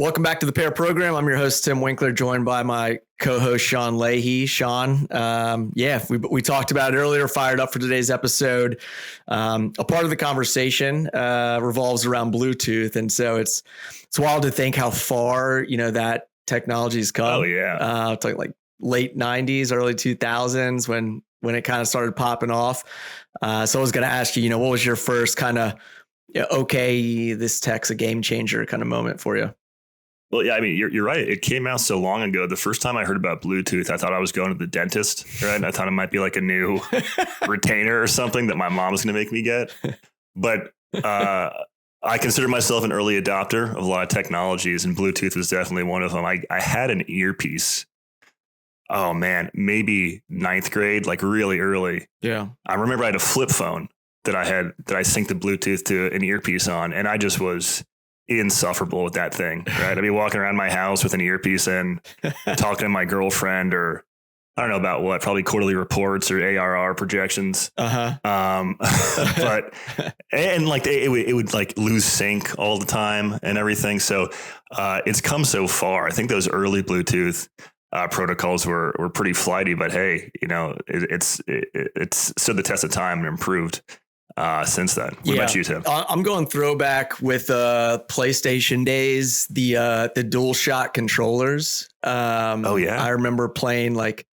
Welcome back to the Pair Program. I'm your host, Tim Winkler, joined by my co-host, Sean Leahy. Sean, we talked about it earlier, fired up for today's episode. A part of the conversation revolves around Bluetooth. And so it's wild to think how far, that technology's come. Oh, yeah. It's like late 90s, early 2000s when it kind of started popping off. So I was going to ask you, what was your first kind of, okay, this tech's a game changer kind of moment for you? Well, yeah, I mean, you're right. It came out so long ago. The first time I heard about Bluetooth, I thought I was going to the dentist, right? I thought it might be like a new retainer or something that my mom was going to make me get. But I consider myself an early adopter of a lot of technologies, and Bluetooth was definitely one of them. I had an earpiece. Oh, man, maybe ninth grade, like really early. Yeah. I remember I had a flip phone that I synced the Bluetooth to an earpiece on, and I just was insufferable with that thing, right? I'd be walking around my house with an earpiece in, talking to my girlfriend, or I don't know about what, probably quarterly reports or ARR projections. But it would like lose sync all the time and everything. So it's come so far. I think those early Bluetooth protocols were pretty flighty, but hey, it's stood the test of time and improved since then. What about you, Tim? I'm going throwback with PlayStation days, the DualShock controllers. I remember playing like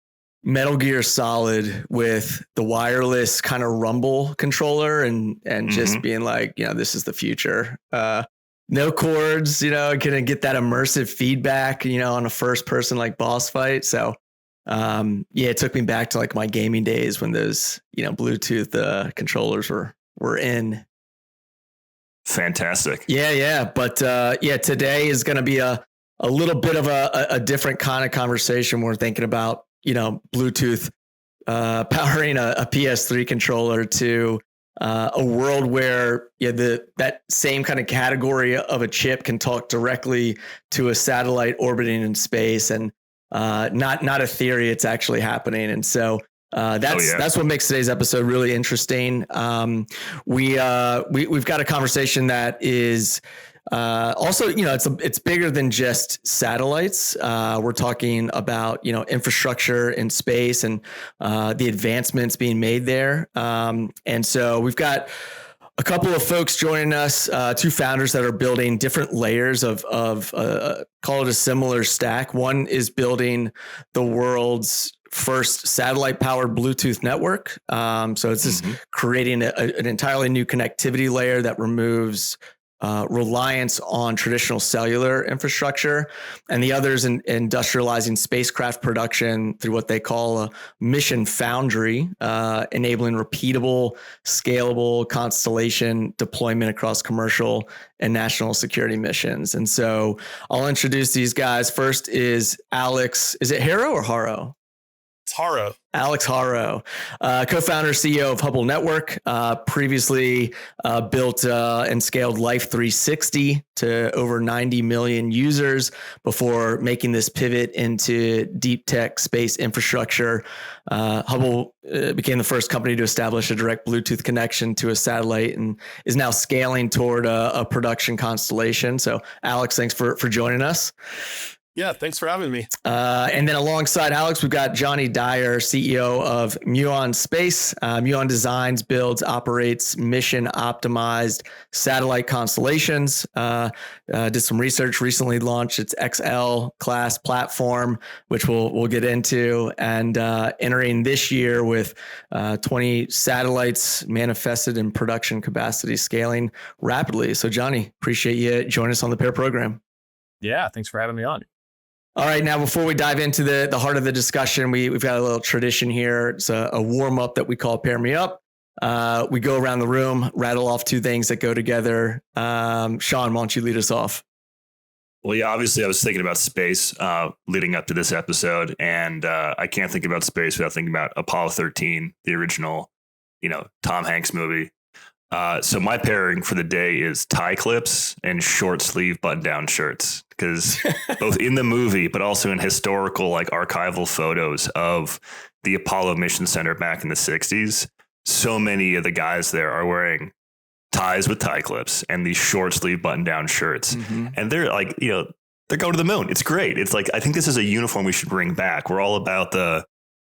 Metal Gear Solid with the wireless kind of rumble controller and just being like, this is the future. No cords, gonna get that immersive feedback, on a first person like boss fight. So it took me back to like my gaming days when those, Bluetooth controllers were in. Fantastic. Yeah. But today is going to be a little bit of a different kind of conversation. We're thinking about, Bluetooth powering a PS3 controller to a world where that same kind of category of a chip can talk directly to a satellite orbiting in space, and not a theory, it's actually happening. And so that's what makes today's episode really interesting. We've got a conversation that is also, it's bigger than just satellites. We're talking about, infrastructure in space and the advancements being made there. And so we've got a couple of folks joining us, two founders that are building different layers of call it a similar stack. One is building the world's first satellite powered Bluetooth network. So it's just creating an entirely new connectivity layer that removes reliance on traditional cellular infrastructure, and the others in industrializing spacecraft production through what they call a mission foundry, enabling repeatable, scalable Constellation deployment across commercial and national security missions. And so I'll introduce these guys. First is Alex. Is it Haro or Haro? It's Haro. Alex Haro, co-founder, CEO of Hubble Network, previously built and scaled Life360 to over 90 million users before making this pivot into deep tech space infrastructure. Hubble became the first company to establish a direct Bluetooth connection to a satellite and is now scaling toward a production constellation. So Alex, thanks for joining us. Yeah, thanks for having me. And then alongside Alex, we've got Jonathan Dyer, CEO of Muon Space. Muon designs, builds, operates mission-optimized satellite constellations. Did some research, recently launched its XL class platform, which we'll get into, and entering this year with 20 satellites manifested in production capacity, scaling rapidly. So Johnny, appreciate you joining us on the Pair Program. Yeah, thanks for having me on. All right, now before we dive into the heart of the discussion, we've got a little tradition here. It's a warm up that we call Pair Me Up. We go around the room, rattle off two things that go together. Sean, why don't you lead us off? Well, yeah, obviously I was thinking about space leading up to this episode, and I can't think about space without thinking about Apollo 13, the original, Tom Hanks movie. So my pairing for the day is tie clips and short sleeve button down shirts, because both in the movie, but also in historical, like archival photos of the Apollo Mission Center back in the 60s, so many of the guys there are wearing ties with tie clips and these short sleeve button down shirts. Mm-hmm. And they're like, They're going to the moon. It's great. It's like, I think this is a uniform we should bring back. We're all about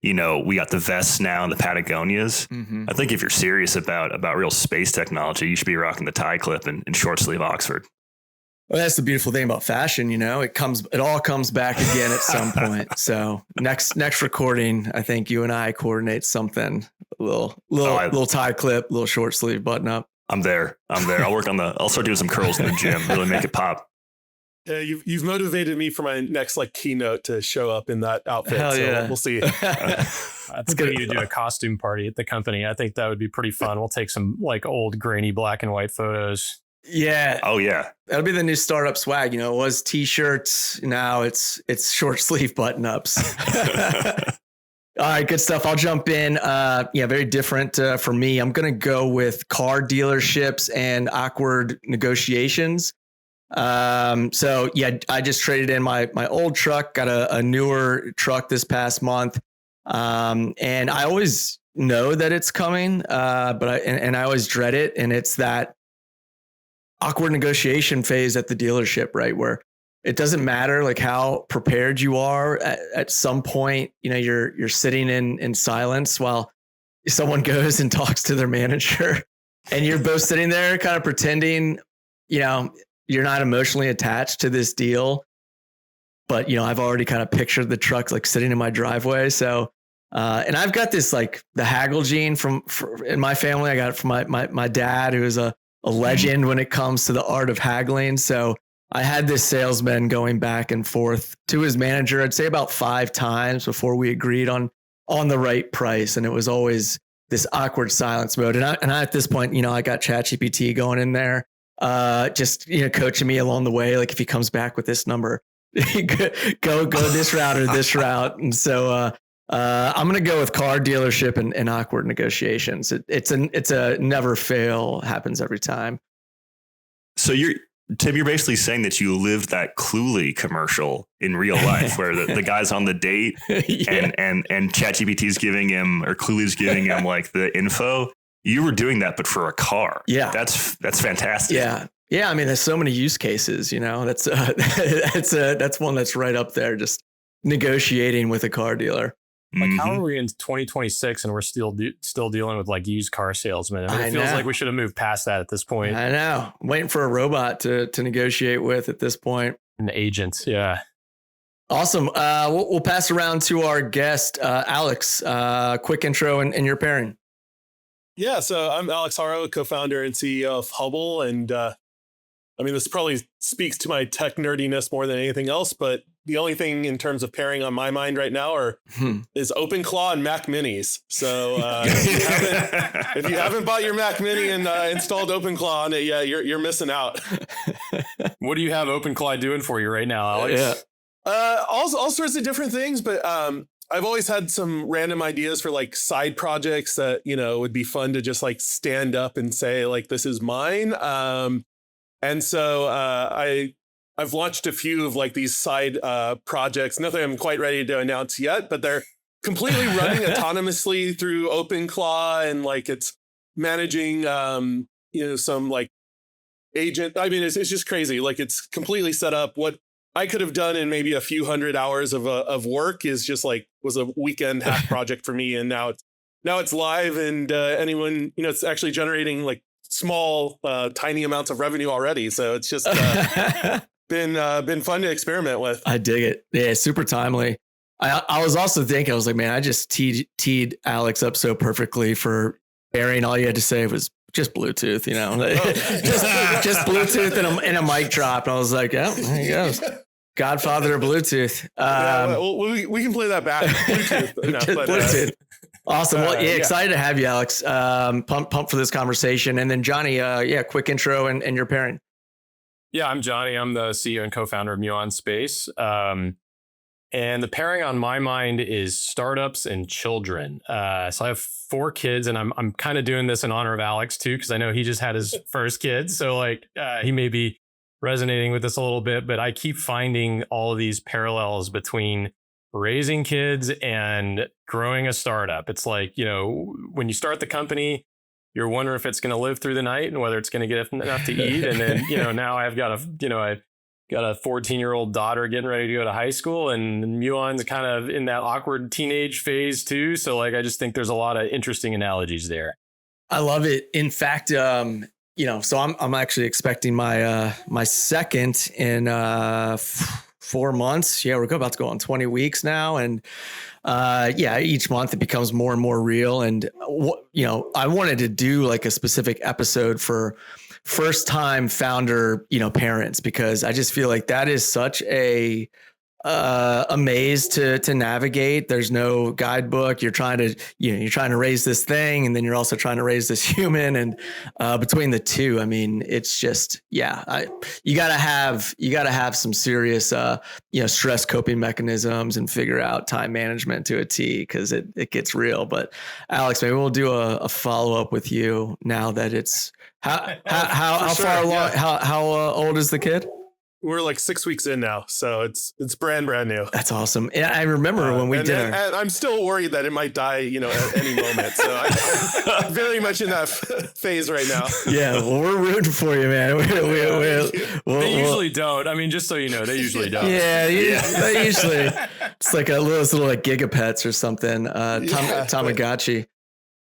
we got the vests now and the Patagonias. Mm-hmm. I think if you're serious about real space technology, you should be rocking the tie clip and short sleeve Oxford. Well, that's the beautiful thing about fashion. It all comes back again at some point. So next recording, I think you and I coordinate something, a little tie clip, little short sleeve button up. I'm there. I'll start doing some curls in the gym, really make it pop. You've motivated me for my next keynote to show up in that outfit. Hell yeah. We'll see. I think we need to do a costume party at the company. I think that would be pretty fun. We'll take some old grainy black and white photos. Yeah. Oh yeah. That'll be the new startup swag. It was t-shirts. Now it's short sleeve button ups. All right, good stuff. I'll jump in. Very different for me. I'm going to go with car dealerships and awkward negotiations. I just traded in my old truck, got a newer truck this past month. And I always know that it's coming, but I always dread it. And it's that awkward negotiation phase at the dealership, right? Where it doesn't matter how prepared you are at some point, you're sitting in silence while someone goes and talks to their manager and you're both sitting there kind of pretending, you're not emotionally attached to this deal, but I've already kind of pictured the truck sitting in my driveway. So, and I've got this the haggle gene in my family. I got it from my dad, who is a legend when it comes to the art of haggling. So I had this salesman going back and forth to his manager, I'd say about 5 times before we agreed on the right price. And it was always this awkward silence mode. And I at this point, I got ChatGPT going in there, just, coaching me along the way. If he comes back with this number, go this route or this route. And so, I'm going to go with car dealership and awkward negotiations. It's a never fail, happens every time. So Tim, you're basically saying that you lived that Cluely commercial in real life where the guy's on the date Yeah. and ChatGPT's giving him, or Cluely's giving him the info. You were doing that, but for a car. Yeah. That's fantastic. Yeah. Yeah. I mean, there's so many use cases, that's one that's right up there. Just negotiating with a car dealer. How are we in 2026 and we're still dealing with used car salesmen? It feels like we should have moved past that at this point. I know. I'm waiting for a robot to negotiate with at this point. An agent. Yeah. Awesome. We'll pass around to our guest, Alex. Quick intro and your pairing. Yeah, so I'm Alex Haro, co-founder and CEO of Hubble. And this probably speaks to my tech nerdiness more than anything else, but the only thing in terms of pairing on my mind right now is OpenClaw and Mac Minis. So if you haven't bought your Mac Mini and installed OpenClaw on it yet, you're missing out. What do you have OpenClaw doing for you right now, Alex? Yeah. All sorts of different things, but I've always had some random ideas for side projects that, would be fun to just stand up and say this is mine. And so I've launched a few of these side projects. Nothing I'm quite ready to announce yet, but they're completely running autonomously through OpenClaw, and it's managing some agent. It's just crazy. It's completely set up. What I could have done in maybe a few hundred hours of work is just was a weekend hack project for me, and now it's live, and anyone it's actually generating small tiny amounts of revenue already. So it's just been fun to experiment with. I dig it. Yeah, super timely. I was also thinking, I was like, man, I just teed Alex up so perfectly for pairing. All you had to say was just Bluetooth, just Bluetooth and a mic drop. And I was like, yeah, there he goes. Godfather of Bluetooth. We can play that back. Bluetooth. Bluetooth. Awesome. Well, excited to have you, Alex. Pumped for this conversation. And then Johnny, quick intro and your pairing. Yeah, I'm Johnny. I'm the CEO and co-founder of Muon Space. And the pairing on my mind is startups and children. So I have 4 kids, and I'm kind of doing this in honor of Alex too, because I know he just had his first kid. So he may be resonating with this a little bit, but I keep finding all of these parallels between raising kids and growing a startup. It's when you start the company, you're wondering if it's going to live through the night and whether it's going to get enough to eat. And then, now I've got got a 14-year-old daughter getting ready to go to high school, and Muon's kind of in that awkward teenage phase too. So like, I just think there's a lot of interesting analogies there. I love it. In fact, so I'm actually expecting my my second in 4 months. Yeah, we're about to go on 20 weeks now, and each month it becomes more and more real. And I wanted to do like a specific episode for first time founder, parents, because I just feel like that is such a maze to navigate. There's no guidebook. You're trying to raise this thing, and then you're also trying to raise this human. And between the two, I mean, it's just, you gotta have some serious, stress coping mechanisms and figure out time management to a T, because it gets real. But Alex, maybe we'll do a follow up with you now that it's how far along. How old is the kid? We're like 6 weeks in now, so it's brand new. That's awesome. And I remember when we did and I'm still worried that it might die, at any moment. So I'm very much in that phase right now. Yeah, well, we're rooting for you, man. They usually don't. I mean, just so you know, they usually don't. Yeah, they usually. It's like a little like Gigapets or something. Tamagotchi.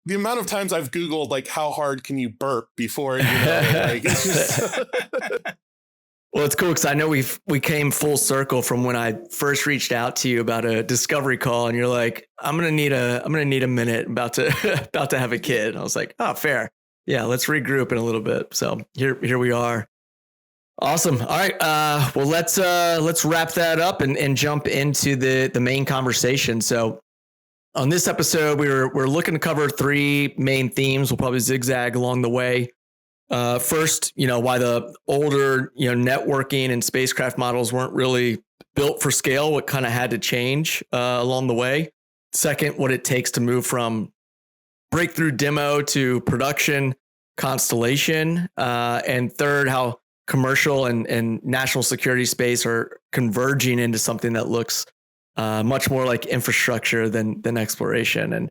The amount of times I've Googled like how hard can you burp before it's just. Well, it's cool because I know we came full circle from when I first reached out to you about a discovery call, and you're like, I'm gonna need a minute, about to have a kid. I was like, oh, fair. Yeah, let's regroup in a little bit. So here we are. Awesome. All right. Well, let's wrap that up and jump into the main conversation. So on this episode, we're looking to cover 3 main themes. We'll probably zigzag along the way. First, why the older, networking and spacecraft models weren't really built for scale, what kind of had to change along the way. Second, what it takes to move from breakthrough demo to production constellation. And third, how commercial and national security space are converging into something that looks much more like infrastructure than exploration. And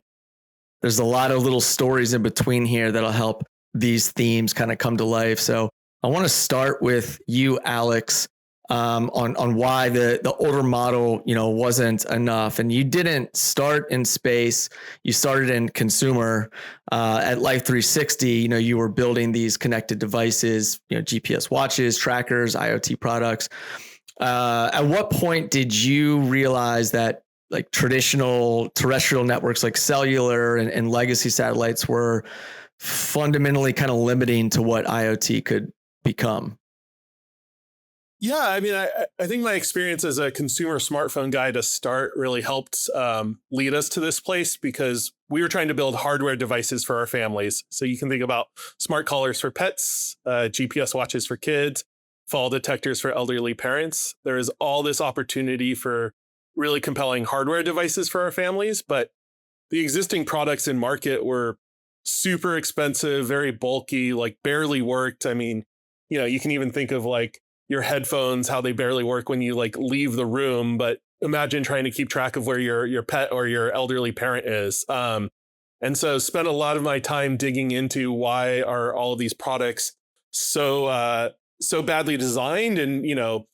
there's a lot of little stories in between here that'll help these themes kind of come to life. So I want to start with you, Alex, on why the older model, wasn't enough. And you didn't start in space. You started in consumer at Life 360. You were building these connected devices, GPS watches, trackers, IoT products. At what point did you realize that like traditional terrestrial networks like cellular and legacy satellites were fundamentally kind of limiting to what IoT could become? Yeah, I mean, I think my experience as a consumer smartphone guy to start really helped lead us to this place, because we were trying to build hardware devices for our families. So you can think about smart collars for pets, GPS watches for kids, fall detectors for elderly parents. There is all this opportunity for really compelling hardware devices for our families, but the existing products in market were super expensive, very bulky, like barely worked. I mean, you can even think of like your headphones, how they barely work when you like leave the room, but imagine trying to keep track of where your pet or your elderly parent is. And so spent a lot of my time digging into why are all of these products so badly designed and,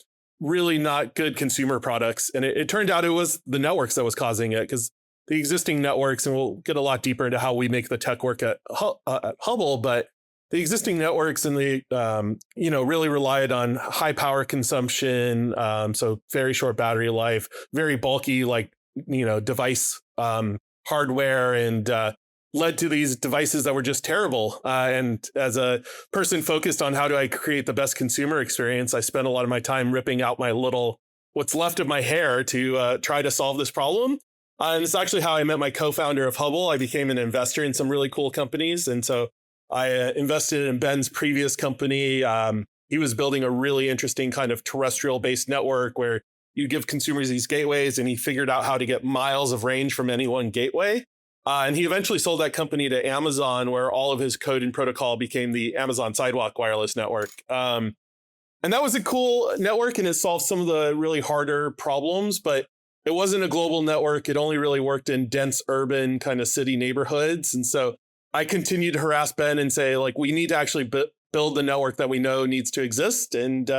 really not good consumer products. And it turned out it was the networks that was causing it, because the existing networks, and we'll get a lot deeper into how we make the tech work at Hubble, but the existing networks and the, really relied on high power consumption. So very short battery life, very bulky, device hardware, and led to these devices that were just terrible. And as a person focused on how do I create the best consumer experience, I spent a lot of my time ripping out what's left of my hair to try to solve this problem. And it's actually how I met my co-founder of Hubble. I became an investor in some really cool companies. And so I invested in Ben's previous company. He was building a really interesting kind of terrestrial-based network where you give consumers these gateways, and he figured out how to get miles of range from any one gateway. And he eventually sold that company to Amazon, where all of his code and protocol became the Amazon Sidewalk wireless network. And that was a cool network, and it solved some of the really harder problems, but it wasn't a global network. It only really worked in dense urban kind of city neighborhoods. And so I continued to harass Ben and say, we need to actually build the network that we know needs to exist. And,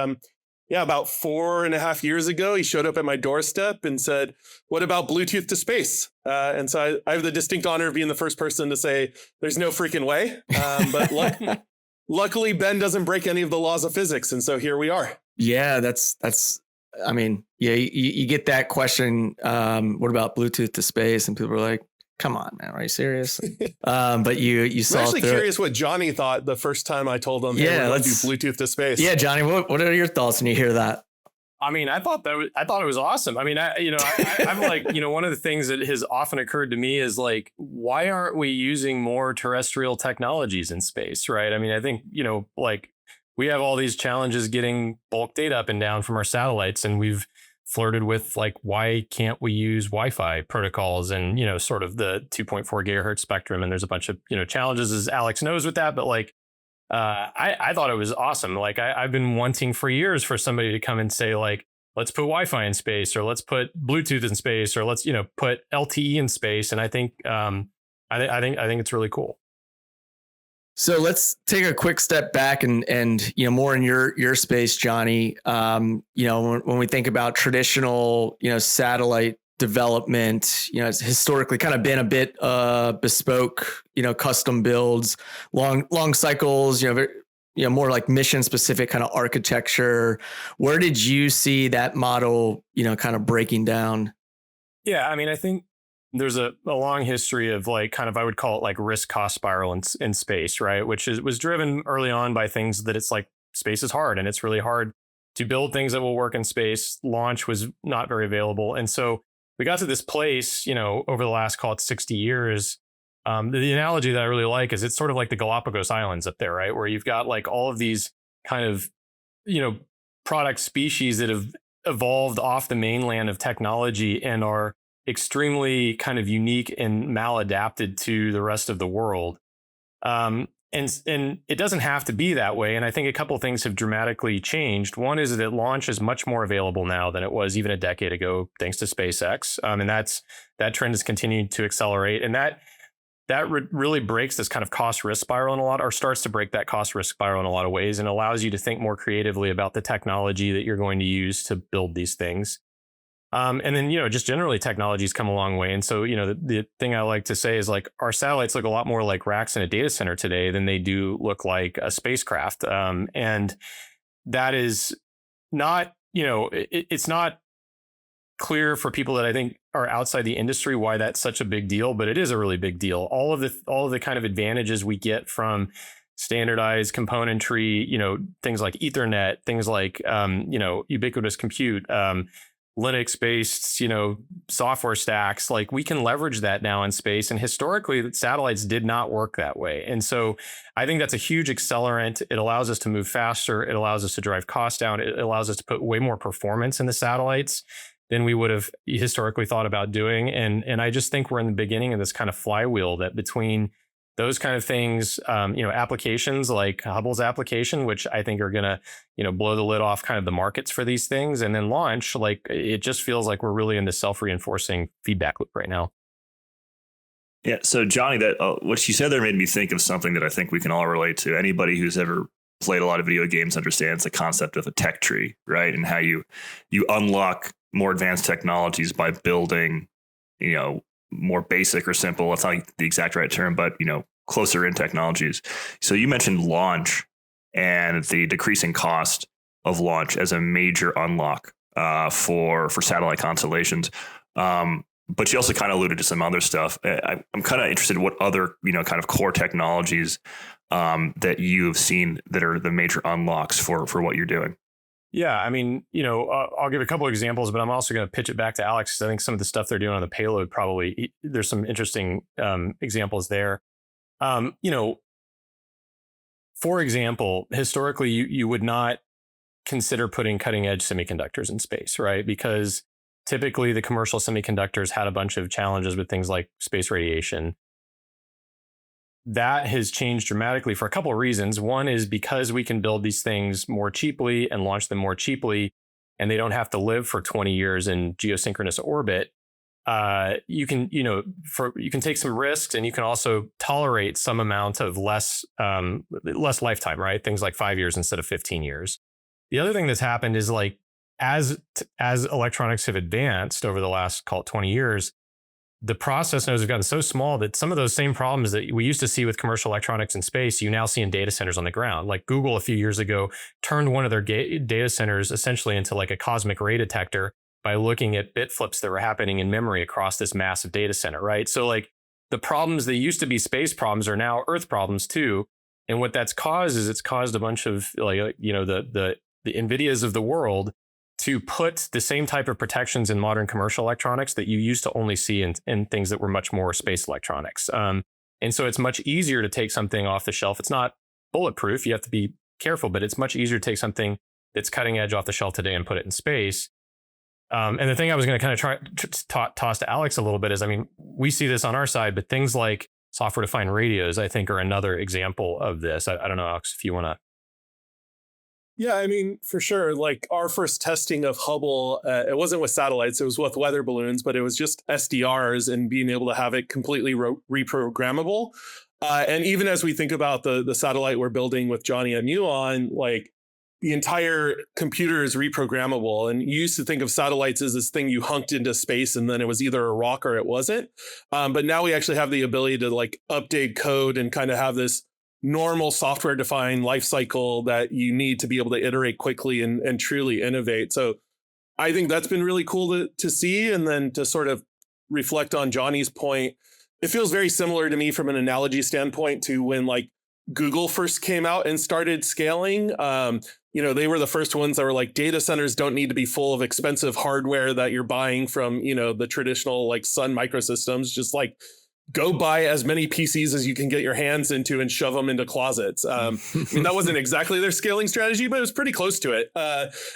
about 4.5 years ago, he showed up at my doorstep and said, "What about Bluetooth to space?" And so I have the distinct honor of being the first person to say, "There's no freaking way." But luckily, Ben doesn't break any of the laws of physics, and so here we are. Yeah, that's. I mean, yeah, you get that question. What about Bluetooth to space? And people are like, "Come on, man, are you serious?" But you saw. I'm actually curious what Johnny thought the first time I told him, "Hey, we're going to do Bluetooth to space." Yeah, Johnny, what are your thoughts when you hear that? I mean, I thought it was awesome. I mean, I'm like, one of the things that has often occurred to me is like, why aren't we using more terrestrial technologies in space, right? I mean, I think, like we have all these challenges getting bulk data up and down from our satellites, and we've flirted with like, why can't we use Wi-Fi protocols and, sort of the 2.4 gigahertz spectrum? And there's a bunch of, challenges, as Alex knows, with that. But like, I thought it was awesome. Like I've been wanting for years for somebody to come and say like, let's put Wi-Fi in space, or let's put Bluetooth in space, or let's, put LTE in space. And I think, I think it's really cool. So let's take a quick step back and more in your space, Johnny. When we think about traditional, satellite development, it's historically kind of been a bit bespoke, custom builds, long cycles, more like mission specific kind of architecture. Where did you see that model, kind of breaking down? Yeah, I mean, I think there's a long history of like kind of, I would call it like risk cost spiral in space, right? Which was driven early on by things that it's like space is hard, and it's really hard to build things that will work in space. Launch was not very available. And so we got to this place, over the last, call it 60 years. The analogy that I really like is it's sort of like the Galapagos Islands up there, right? Where you've got like all of these kind of, product species that have evolved off the mainland of technology and are extremely kind of unique and maladapted to the rest of the world. And it doesn't have to be that way. And I think a couple of things have dramatically changed. One is that launch is much more available now than it was even a decade ago, thanks to SpaceX. And that trend has continued to accelerate. And that really breaks this kind of cost risk spiral or starts to break that cost risk spiral in a lot of ways, and allows you to think more creatively about the technology that you're going to use to build these things. And then, just generally technology's come a long way. And so, the thing I like to say is like our satellites look a lot more like racks in a data center today than they do look like a spacecraft. And that is not, it's not clear for people that I think are outside the industry why that's such a big deal, but it is a really big deal. All of the kind of advantages we get from standardized componentry, things like Ethernet, things like, ubiquitous compute, Linux-based, software stacks, like we can leverage that now in space. And historically, satellites did not work that way. And so I think that's a huge accelerant. It allows us to move faster. It allows us to drive costs down. It allows us to put way more performance in the satellites than we would have historically thought about doing. And I just think we're in the beginning of this kind of flywheel that between those kind of things, applications like Hubble's application, which I think are going to, blow the lid off kind of the markets for these things, and then launch, like it just feels like we're really in this self-reinforcing feedback loop right now. Yeah. So Johnny, that what you said there made me think of something that I think we can all relate to. Anybody who's ever played a lot of video games understands the concept of a tech tree, right? And how you unlock more advanced technologies by building, more basic or simple, that's not the exact right term, but, closer in technologies. So you mentioned launch and the decreasing cost of launch as a major unlock for satellite constellations. But you also kind of alluded to some other stuff. I'm kind of interested in what other, kind of core technologies that you've seen that are the major unlocks for what you're doing. Yeah, I mean, I'll give a couple of examples, but I'm also going to pitch it back to Alex, because I think some of the stuff they're doing on the payload, probably there's some interesting examples there. For example, historically, you would not consider putting cutting edge semiconductors in space, right? Because typically the commercial semiconductors had a bunch of challenges with things like space radiation. That has changed dramatically for a couple of reasons. One is because we can build these things more cheaply and launch them more cheaply, and they don't have to live for 20 years in geosynchronous orbit. You can take some risks, and you can also tolerate some amount of less lifetime, right? Things like 5 years instead of 15 years. The other thing that's happened is like, as electronics have advanced over the last, call it 20 years, the process nodes have gotten so small that some of those same problems that we used to see with commercial electronics in space, you now see in data centers on the ground. Like Google a few years ago turned one of their data centers essentially into like a cosmic ray detector by looking at bit flips that were happening in memory across this massive data center, right? So like the problems that used to be space problems are now Earth problems too. And what that's caused is it's caused a bunch of like, you know, the NVIDIAs of the world to put the same type of protections in modern commercial electronics that you used to only see in things that were much more space electronics. And so it's much easier to take something off the shelf. It's not bulletproof. You have to be careful, but it's much easier to take something that's cutting edge off the shelf today and put it in space. And the thing I was going to kind of try to toss to Alex a little bit is, I mean, we see this on our side, but things like software-defined radios, I think, are another example of this. I don't know, Alex, if you want to. Yeah, I mean, for sure. Like our first testing of Hubble, it wasn't with satellites, it was with weather balloons, but it was just SDRs and being able to have it completely reprogrammable. And even as we think about the satellite we're building with Johnny and Muon, like the entire computer is reprogrammable. And you used to think of satellites as this thing you hunked into space and then it was either a rock or it wasn't. But now we actually have the ability to like update code and kind of have this normal software defined life cycle that you need to be able to iterate quickly and truly innovate. So I think that's been really cool to see. And then to sort of reflect on Johnny's point, it feels very similar to me from an analogy standpoint to when like Google first came out and started scaling. You know, they were the first ones that were like, data centers don't need to be full of expensive hardware that you're buying from, you know, the traditional like Sun Microsystems, just like go buy as many PCs as you can get your hands into and shove them into closets. I mean, that wasn't exactly their scaling strategy, but it was pretty close to it.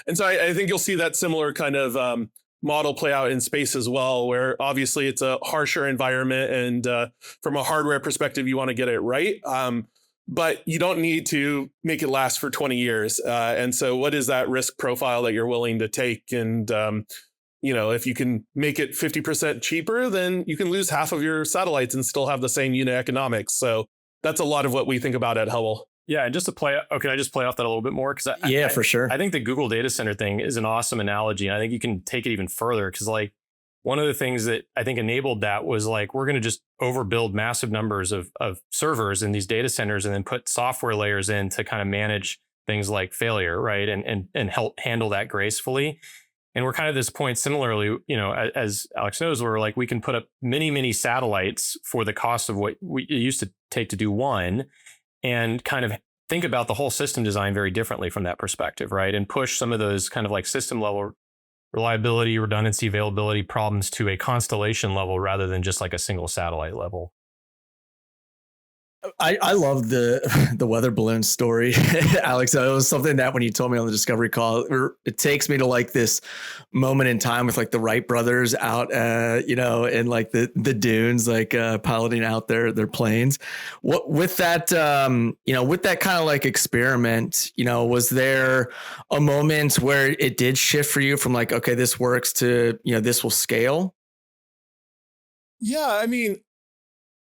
And so I think you'll see that similar kind of model play out in space as well, where obviously it's a harsher environment. And from a hardware perspective, you want to get it right. But you don't need to make it last for 20 years. And so what is that risk profile that you're willing to take? And you know, if you can make it 50% cheaper, then you can lose half of your satellites and still have the same unit economics. So that's a lot of what we think about at Hubble. Yeah, and just to play, can I just play off that a little bit more? Because for sure. I think the Google data center thing is an awesome analogy. And I think you can take it even further because like one of the things that I think enabled that was like, we're going to just overbuild massive numbers of servers in these data centers and then put software layers in to kind of manage things like failure, right? And help handle that gracefully. And we're kind of at this point similarly, you know, as Alex knows, where like we can put up many satellites for the cost of what it used to take to do one and kind of think about the whole system design very differently from that perspective, right? And push some of those kind of like system level reliability, redundancy, availability problems to a constellation level rather than just like a single satellite level. I love the weather balloon story, Alex. It was something that when you told me on the Discovery call, it takes me to like this moment in time with like the Wright brothers out, you know, in like the dunes, like piloting out their planes. What with that, you know, with that kind of like experiment, you know, was there a moment where it did shift for you from like, okay, this works to, you know, this will scale? Yeah, I mean,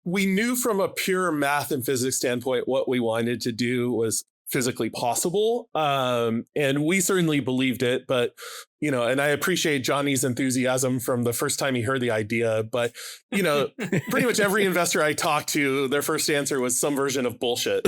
we knew from a pure math and physics standpoint what we wanted to do was physically possible. And we certainly believed it. But, you know, and I appreciate Johnny's enthusiasm from the first time he heard the idea. But, you know, pretty much every investor I talked to, their first answer was some version of bullshit.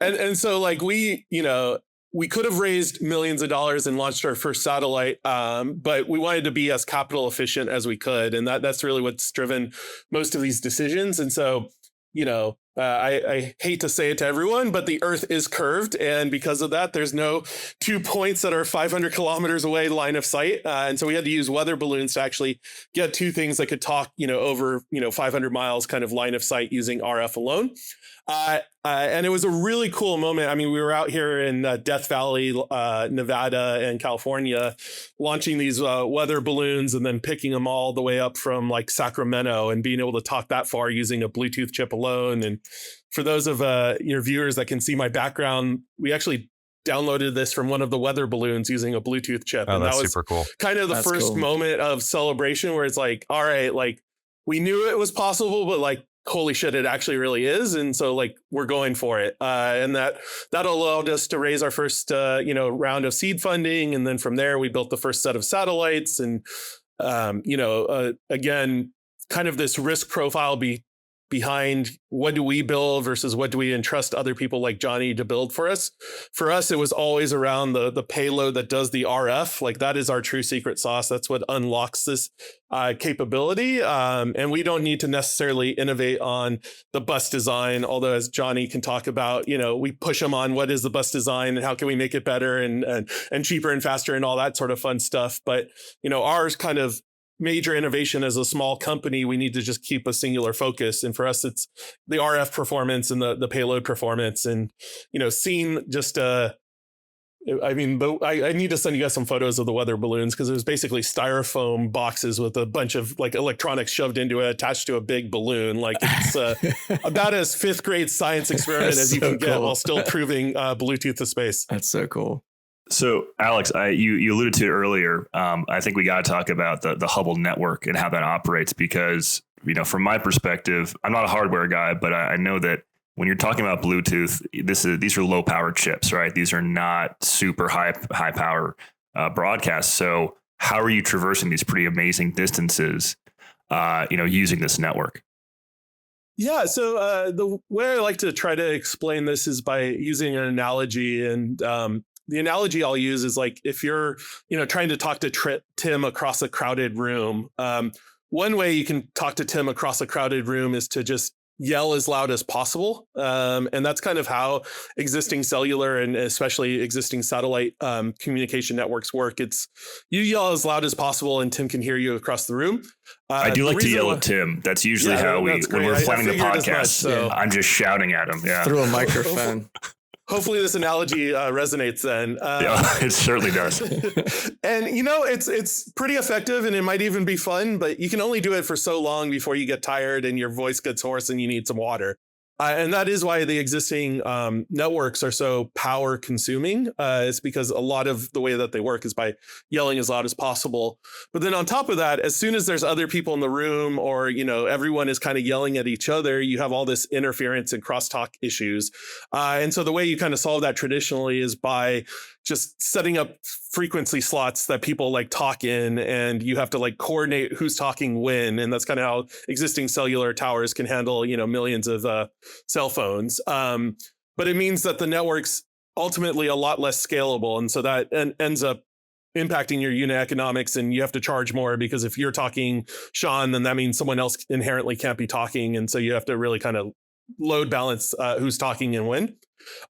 And so like we, you know, we could have raised millions of dollars and launched our first satellite, but we wanted to be as capital efficient as we could. And that's really what's driven most of these decisions. And so, you know, I hate to say it to everyone, but the Earth is curved. And because of that, there's no 2 points that are 500 kilometers away line of sight. And so we had to use weather balloons to actually get two things that could talk, you know, over, you know, 500 miles kind of line of sight using RF alone. And it was a really cool moment. I mean, we were out here in Death Valley, Nevada and California, launching these weather balloons and then picking them all the way up from like Sacramento and being able to talk that far using a Bluetooth chip alone. And for those of your viewers that can see my background, we actually downloaded this from one of the weather balloons using a Bluetooth chip. Oh, and that's that was super cool. Kind of the first moment of celebration where it's like, all right, like we knew it was possible, but like holy shit, it actually really is. And so like we're going for it. And that allowed us to raise our first, round of seed funding. And then from there, we built the first set of satellites. And, again, kind of this risk profile behind what do we build versus what do we entrust other people like Johnny to build for us. For us, it was always around the payload that does the RF. Like that is our true secret sauce. That's what unlocks this capability. And we don't need to necessarily innovate on the bus design, although as Johnny can talk about, we push them on what is the bus design and how can we make it better and cheaper and faster and all that sort of fun stuff. But, ours kind of major innovation as a small company, we need to just keep a singular focus. And for us, it's the RF performance and the payload performance. And, seeing just, I need to send you guys some photos of the weather balloons because it was basically styrofoam boxes with a bunch of like electronics shoved into it, attached to a big balloon. Like it's about as fifth grade science experiment as you can get while still proving Bluetooth to space. That's so cool. So, Alex, you alluded to it earlier. I think we got to talk about the Hubble network and how that operates because, from my perspective, I'm not a hardware guy, but I know that when you're talking about Bluetooth, these are low power chips, right? These are not super high power broadcasts. So, how are you traversing these pretty amazing distances, using this network? Yeah, so the way I like to try to explain this is by using an analogy. And the analogy I'll use is like if you're, trying to talk to Tim across a crowded room. One way you can talk to Tim across a crowded room is to just yell as loud as possible. And that's kind of how existing cellular and especially existing satellite communication networks work. It's you yell as loud as possible and Tim can hear you across the room. I do like to yell at Tim. That's usually how when we're planning the podcast, I'm just shouting at him. Yeah. Through a microphone. Hopefully this analogy resonates then. Yeah, it certainly does. And, it's pretty effective and it might even be fun, but you can only do it for so long before you get tired and your voice gets hoarse and you need some water. And that is why the existing networks are so power consuming. It's because a lot of the way that they work is by yelling as loud as possible. But then on top of that, as soon as there's other people in the room or, everyone is kind of yelling at each other, you have all this interference and crosstalk issues. And so the way you kind of solve that traditionally is by just setting up frequency slots that people like talk in, and you have to like coordinate who's talking when. And that's kind of how existing cellular towers can handle, millions of cell phones. But it means that the network's ultimately a lot less scalable. And so that ends up impacting your unit economics, and you have to charge more because if you're talking Sean, then that means someone else inherently can't be talking. And so you have to really kind of load balance who's talking and when.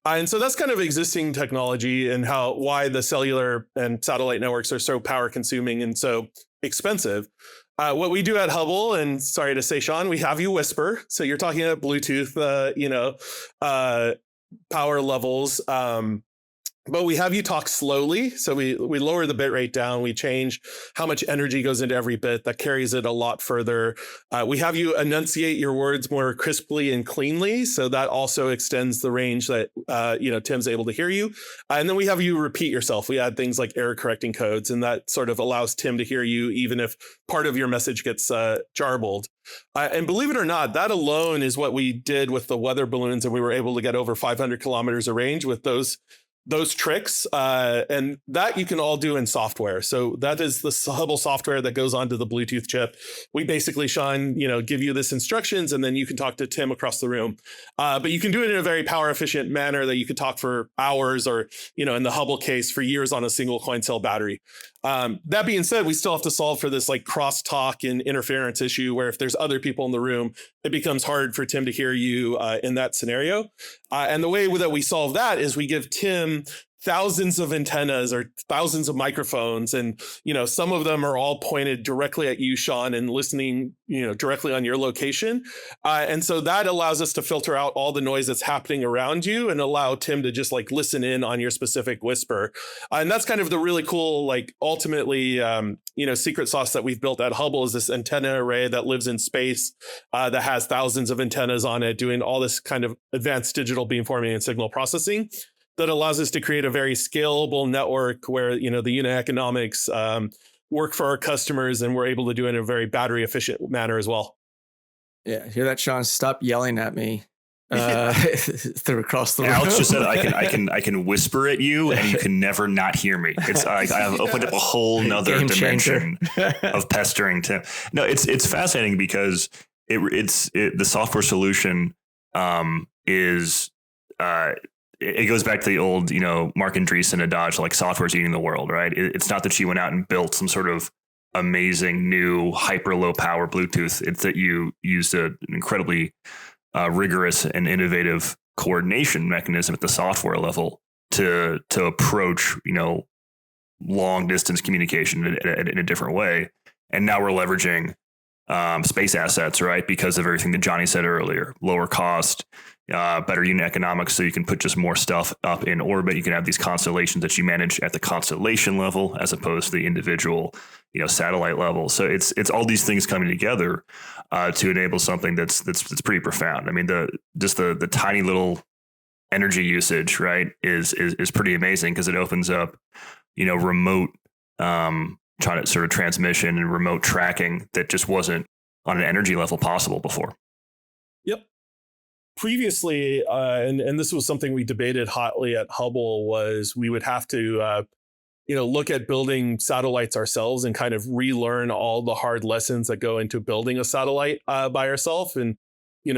And so that's kind of existing technology and why the cellular and satellite networks are so power consuming and so expensive. What we do at Hubble, and sorry to say, Sean, we have you whisper. So you're talking about Bluetooth, power levels. But we have you talk slowly. So we lower the bit rate down. We change how much energy goes into every bit. That carries it a lot further. We have you enunciate your words more crisply and cleanly. So that also extends the range that, Tim's able to hear you. And then we have you repeat yourself. We add things like error correcting codes, and that sort of allows Tim to hear you even if part of your message gets jarbled. And believe it or not, that alone is what we did with the weather balloons. And we were able to get over 500 kilometers of range with those tricks, and that you can all do in software. So that is the Hubble software that goes onto the Bluetooth chip. We basically, Sean, give you this instructions, and then you can talk to Tim across the room. But you can do it in a very power efficient manner that you could talk for hours, or in the Hubble case, for years on a single coin cell battery. That being said, we still have to solve for this like crosstalk and interference issue where if there's other people in the room, it becomes hard for Tim to hear you in that scenario. And the way that we solve that is we give Tim thousands of antennas or thousands of microphones. And, some of them are all pointed directly at you, Sean, and listening, directly on your location. And so that allows us to filter out all the noise that's happening around you and allow Tim to just like listen in on your specific whisper. And that's kind of the really cool, like ultimately, secret sauce that we've built at Hubble is this antenna array that lives in space that has thousands of antennas on it doing all this kind of advanced digital beamforming and signal processing that allows us to create a very scalable network where, the unit economics work for our customers, and we're able to do it in a very battery efficient manner as well. Yeah, hear that, Sean? Stop yelling at me. Through across the room. Alex just said I can whisper at you and you can never not hear me. It's like I have opened up a whole nother dimension of pestering Tim. No, it's fascinating because the software solution is it goes back to the old, Mark Andreessen adage, like software's eating the world, right? It's not that you went out and built some sort of amazing new hyper low power Bluetooth. It's that you used an incredibly rigorous and innovative coordination mechanism at the software level to approach, long distance communication in a different way. And now we're leveraging space assets, right? Because of everything that Johnny said earlier, lower cost, better unit economics. So you can put just more stuff up in orbit. You can have these constellations that you manage at the constellation level, as opposed to the individual, satellite level. So it's all these things coming together to enable something that's pretty profound. I mean, the tiny little energy usage, right, is pretty amazing because it opens up, remote trying to sort of transmission and remote tracking that just wasn't on an energy level possible before. Yep. Previously, and this was something we debated hotly at Hubble, was we would have to look at building satellites ourselves and kind of relearn all the hard lessons that go into building a satellite by ourselves, and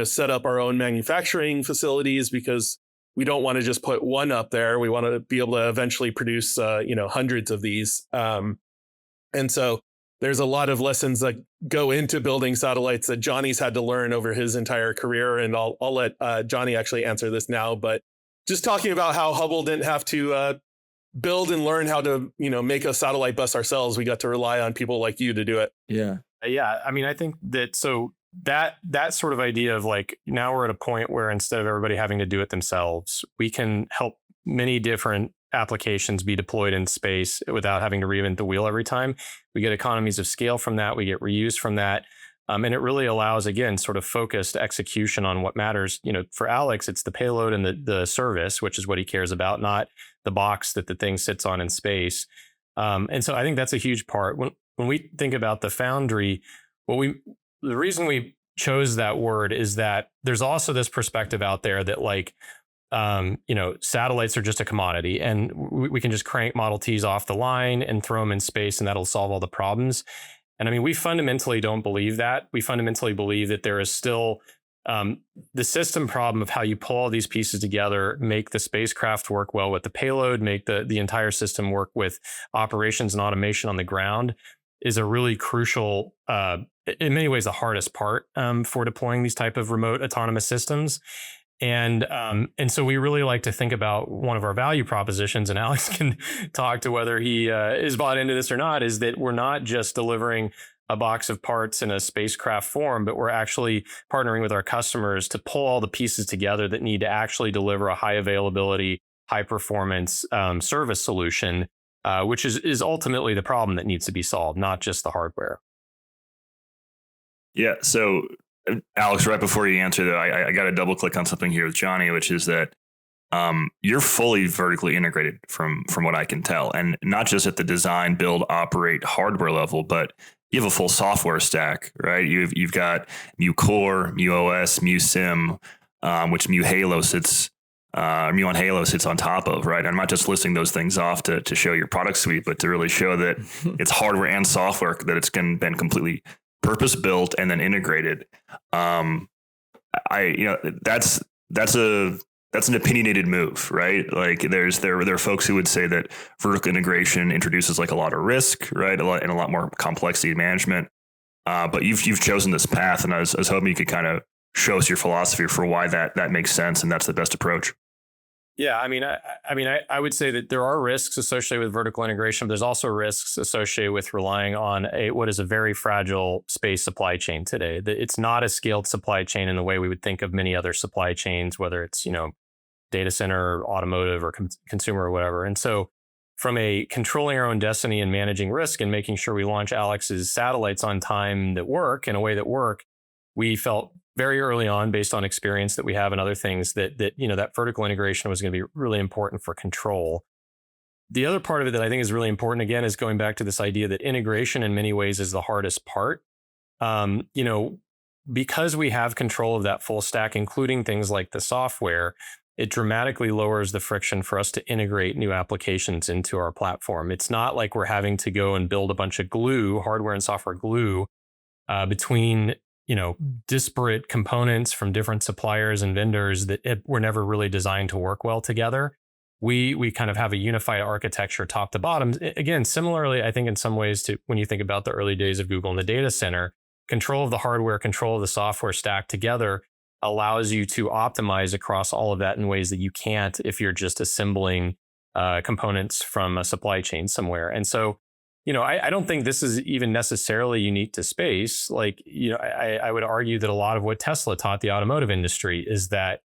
set up our own manufacturing facilities, because we don't want to just put one up there. We want to be able to eventually produce hundreds of these. And so there's a lot of lessons that go into building satellites that Johnny's had to learn over his entire career. And I'll let Johnny actually answer this now. But just talking about how Hubble didn't have to build and learn how to, make a satellite bus ourselves. We got to rely on people like you to do it. Yeah. Yeah. I mean, I think that that sort of idea of like, now we're at a point where instead of everybody having to do it themselves, we can help many different applications be deployed in space without having to reinvent the wheel every time. We get economies of scale from that. We get reuse from that. And it really allows, again, sort of focused execution on what matters. For Alex, it's the payload and the service, which is what he cares about, not the box that the thing sits on in space. And so I think that's a huge part. When we think about the Foundry, the reason we chose that word is that there's also this perspective out there that like, satellites are just a commodity and we can just crank Model Ts off the line and throw them in space and that'll solve all the problems. And I mean, we fundamentally don't believe that. We fundamentally believe that there is still the system problem of how you pull all these pieces together, make the spacecraft work well with the payload, make the entire system work with operations and automation on the ground is a really crucial, in many ways, the hardest part for deploying these type of remote autonomous systems. And so we really like to think about one of our value propositions, and Alex can talk to whether he is bought into this or not, is that we're not just delivering a box of parts in a spacecraft form, but we're actually partnering with our customers to pull all the pieces together that need to actually deliver a high availability, high performance service solution, which is ultimately the problem that needs to be solved, not just the hardware. Yeah. So Alex, right before you answer that, I got to double click on something here with Johnny, which is that you're fully vertically integrated from what I can tell, and not just at the design, build, operate hardware level, but you have a full software stack, right? You've got Mu Core, Mu OS, Mu Sim, which Mu Halo sits, Muon Halo sits on top of, right? I'm not just listing those things off to show your product suite, but to really show that it's hardware and software, that it's been completely purpose built and then integrated. That's an opinionated move, right? Like there are folks who would say that vertical integration introduces like a lot of risk, right? And a lot more complexity management. But you've chosen this path, and I was hoping you could kind of show us your philosophy for why that makes sense and that's the best approach. Yeah, I would say that there are risks associated with vertical integration, but there's also risks associated with relying on what is a very fragile space supply chain today. It's not a scaled supply chain in the way we would think of many other supply chains, whether it's data center, automotive, or consumer or whatever. And so, from a controlling our own destiny and managing risk and making sure we launch Alex's satellites on time that work in a way that work, we felt very early on, based on experience that we have and other things, that vertical integration was going to be really important for control. The other part of it that I think is really important, again, is going back to this idea that integration in many ways is the hardest part. because we have control of that full stack, including things like the software, it dramatically lowers the friction for us to integrate new applications into our platform. It's not like we're having to go and build a bunch of glue, hardware and software glue, between disparate components from different suppliers and vendors that were never really designed to work well together. We kind of have a unified architecture top to bottom. Again, similarly, I think in some ways to when you think about the early days of Google in the data center, control of the hardware, control of the software stack together allows you to optimize across all of that in ways that you can't if you're just assembling components from a supply chain somewhere. And so, I don't think this is even necessarily unique to space. Like, I would argue that a lot of what Tesla taught the automotive industry is that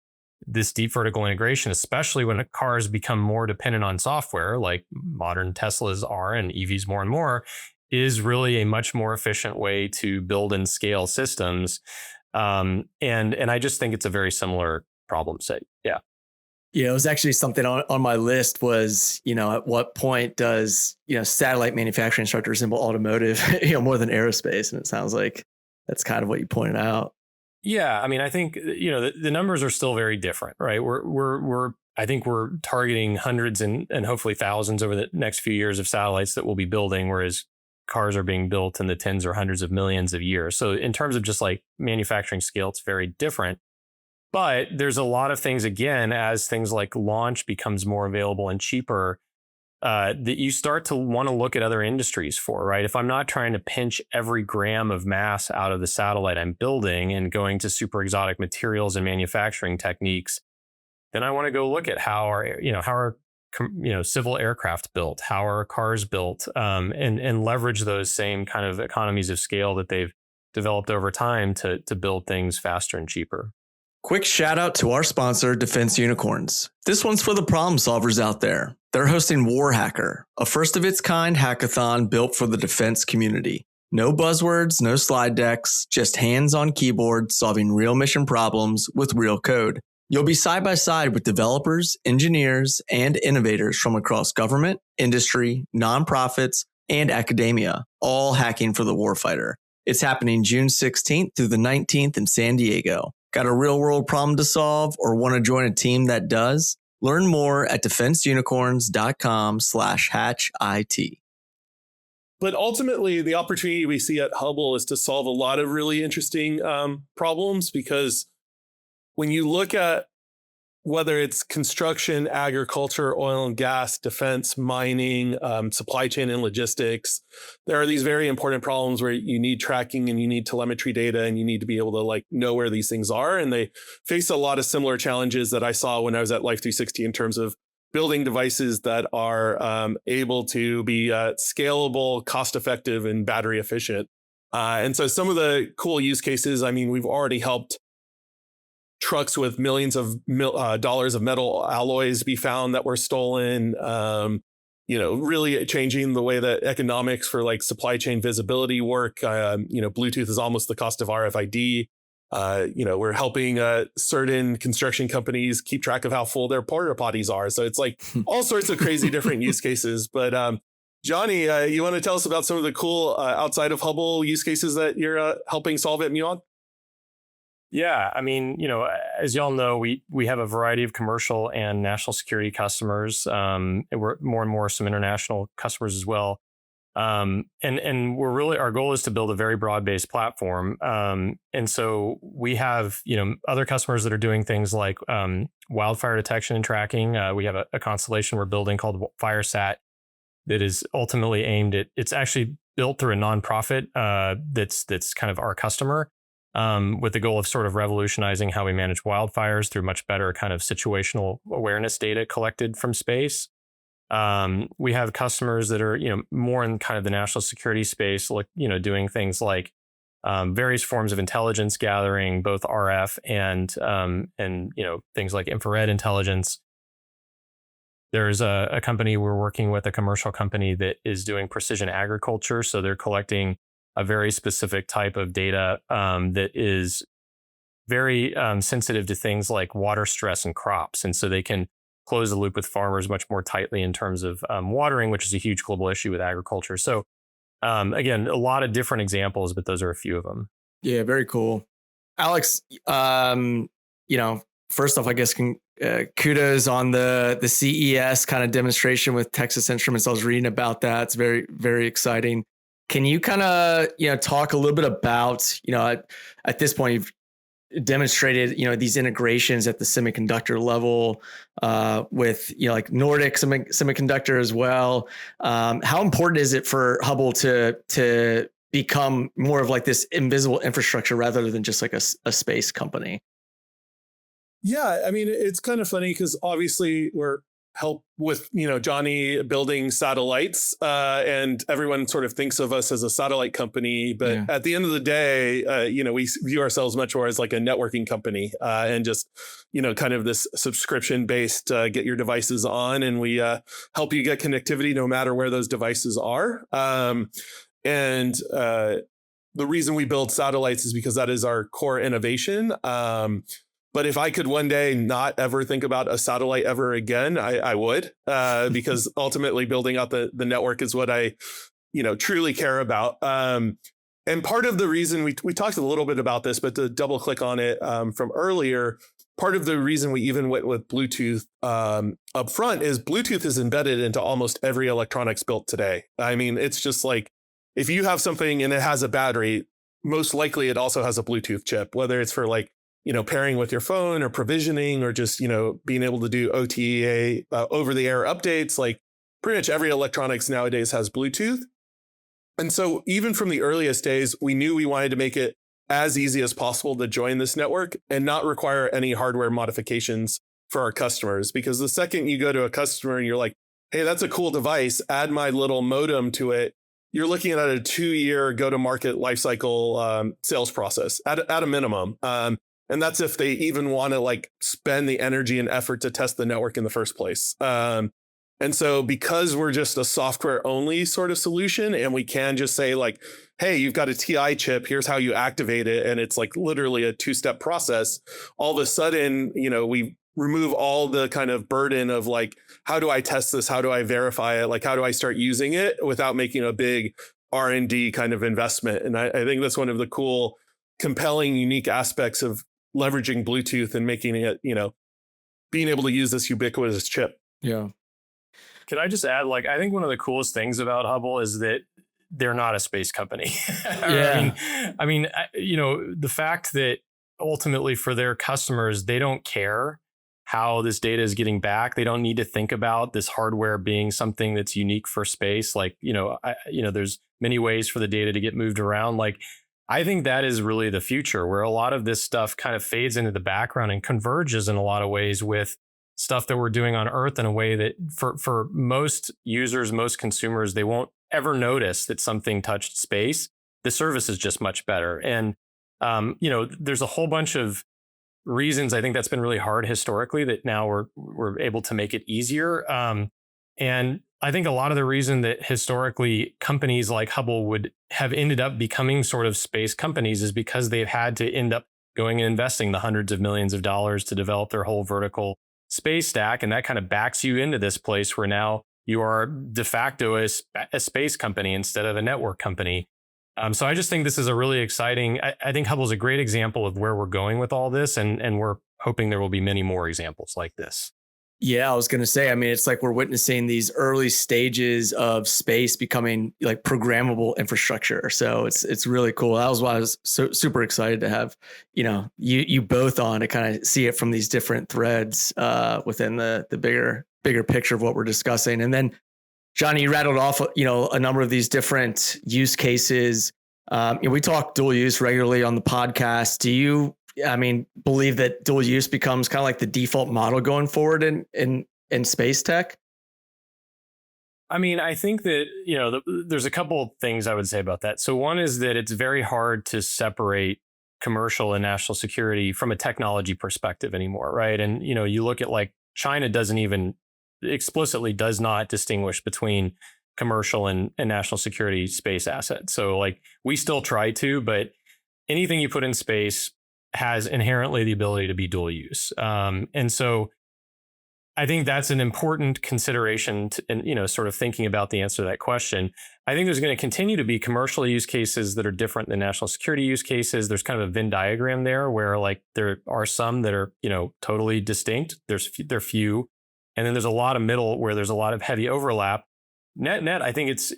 this deep vertical integration, especially when cars become more dependent on software, like modern Teslas are and EVs more and more, is really a much more efficient way to build and scale systems. And I just think it's a very similar problem set. Yeah. Yeah, it was actually something on my list was, at what point does, satellite manufacturing start to resemble automotive, more than aerospace? And it sounds like that's kind of what you pointed out. Yeah. I mean, I think, the numbers are still very different, right? I think we're targeting hundreds and hopefully thousands over the next few years of satellites that we'll be building, whereas cars are being built in the tens or hundreds of millions of years. So in terms of just like manufacturing scale, it's very different. But there's a lot of things, again, as things like launch becomes more available and cheaper, that you start to want to look at other industries for, right? If I'm not trying to pinch every gram of mass out of the satellite I'm building and going to super exotic materials and manufacturing techniques, then I want to go look at how are civil aircraft built, how are cars built, and leverage those same kind of economies of scale that they've developed over time to build things faster and cheaper. Quick shout out to our sponsor, Defense Unicorns. This one's for the problem solvers out there. They're hosting Warhacker, a first of its kind hackathon built for the defense community. No buzzwords, no slide decks, just hands on keyboard solving real mission problems with real code. You'll be side by side with developers, engineers, and innovators from across government, industry, nonprofits, and academia, all hacking for the warfighter. It's happening June 16th through the 19th in San Diego. Got a real world problem to solve or want to join a team that does? Learn more at defenseunicorns.com/hatchit. But ultimately, the opportunity we see at Hubble is to solve a lot of really interesting problems, because when you look at whether it's construction, agriculture, oil and gas, defense, mining, supply chain and logistics, there are these very important problems where you need tracking and you need telemetry data and you need to be able to know where these things are. And they face a lot of similar challenges that I saw when I was at Life360 in terms of building devices that are able to be scalable, cost effective, and battery efficient. And so some of the cool use cases, I mean, we've already helped trucks with millions of dollars of metal alloys be found that were stolen, really changing the way that economics for supply chain visibility work. Bluetooth is almost the cost of RFID. We're helping certain construction companies keep track of how full their porta potties are. So it's all sorts of crazy different use cases. But Johnny, you want to tell us about some of the cool outside of Hubble use cases that you're helping solve at Muon? Yeah, I mean, as y'all know, we have a variety of commercial and national security customers. And we're more and more some international customers as well. And we're really, our goal is to build a very broad-based platform. And so we have, other customers that are doing things like wildfire detection and tracking. We have a constellation we're building called FireSat that is ultimately aimed at, it's actually built through a nonprofit that's kind of our customer. With the goal of sort of revolutionizing how we manage wildfires through much better kind of situational awareness data collected from space. We have customers that are, more in kind of the national security space, doing things like various forms of intelligence gathering, both RF and things like infrared intelligence. There's a company we're working with, a commercial company that is doing precision agriculture. So they're collecting a very specific type of data that is very sensitive to things like water stress in crops. And so they can close the loop with farmers much more tightly in terms of watering, which is a huge global issue with agriculture. So again, a lot of different examples, but those are a few of them. Yeah, very cool. Alex, first off, I guess kudos on the CES kind of demonstration with Texas Instruments. I was reading about that. It's very, very exciting. Can you kind of talk a little bit about at this point you've demonstrated these integrations at the semiconductor level with like Nordic Semiconductor as well. How important is it for Hubble to become more of like this invisible infrastructure rather than just like a space company? Yeah, I mean, it's kind of funny because obviously we're help with Johnny building satellites, and everyone sort of thinks of us as a satellite company, but at the end of the day, we view ourselves much more as like a networking company, and just kind of this subscription based get your devices on, and we help you get connectivity no matter where those devices are. And the reason we build satellites is because that is our core innovation. But if I could one day not ever think about a satellite ever again, I would, because ultimately building out the network is what I, truly care about. And part of the reason we talked a little bit about this, but to double click on it from earlier, part of the reason we even went with Bluetooth up front is Bluetooth is embedded into almost every electronics built today. I mean, it's just like if you have something and it has a battery, most likely it also has a Bluetooth chip, whether it's for like pairing with your phone or provisioning or just, being able to do OTA over the air updates. Like pretty much every electronics nowadays has Bluetooth. And so even from the earliest days, we knew we wanted to make it as easy as possible to join this network and not require any hardware modifications for our customers. Because the second you go to a customer and you're like, hey, that's a cool device, add my little modem to it, you're looking at a 2-year go-to-market lifecycle sales process at a minimum. And that's if they even want to like spend the energy and effort to test the network in the first place. And so because we're just a software only sort of solution, and we can just say like, hey, you've got a TI chip, here's how you activate it. And it's like literally a 2-step process. All of a sudden, we remove all the kind of burden of like, how do I test this? How do I verify it? Like, how do I start using it without making a big R&D kind of investment? And I think that's one of the cool, compelling, unique aspects of leveraging Bluetooth and making it, being able to use this ubiquitous chip. Yeah. Could I just add, like, I think one of the coolest things about Hubble is that they're not a space company. Yeah. I mean, the fact that ultimately for their customers, they don't care how this data is getting back. They don't need to think about this hardware being something that's unique for space. Like, there's many ways for the data to get moved around. Like, I think that is really the future, where a lot of this stuff kind of fades into the background and converges in a lot of ways with stuff that we're doing on Earth in a way that for most users, most consumers, they won't ever notice that something touched space. The service is just much better. And, there's a whole bunch of reasons I think that's been really hard historically that now we're able to make it easier. And I think a lot of the reason that historically companies like Hubble would have ended up becoming sort of space companies is because they've had to end up going and investing the hundreds of millions of dollars to develop their whole vertical space stack. And that kind of backs you into this place where now you are de facto a space company instead of a network company. So I just think this is a really exciting, I think Hubble is a great example of where we're going with all this. And we're hoping there will be many more examples like this. Yeah, I was going to say, I mean, it's like we're witnessing these early stages of space becoming like programmable infrastructure. So it's really cool. That was why I was so super excited to have, you both on to kind of see it from these different threads within the bigger picture of what we're discussing. And then Johnny, you rattled off, a number of these different use cases. We talk dual use regularly on the podcast. Do you believe that dual use becomes kind of like the default model going forward in space tech? I mean, I think that, there's a couple of things I would say about that. So one is that it's very hard to separate commercial and national security from a technology perspective anymore, right? And, you look at like China explicitly does not distinguish between commercial and national security space assets. So like we still try to, but anything you put in space has inherently the ability to be dual use. And so I think that's an important consideration to, and, sort of thinking about the answer to that question. I think there's going to continue to be commercial use cases that are different than national security use cases. There's kind of a Venn diagram there where like there are some that are, totally distinct. They're few. And then there's a lot of middle where there's a lot of heavy overlap. Net, I think it's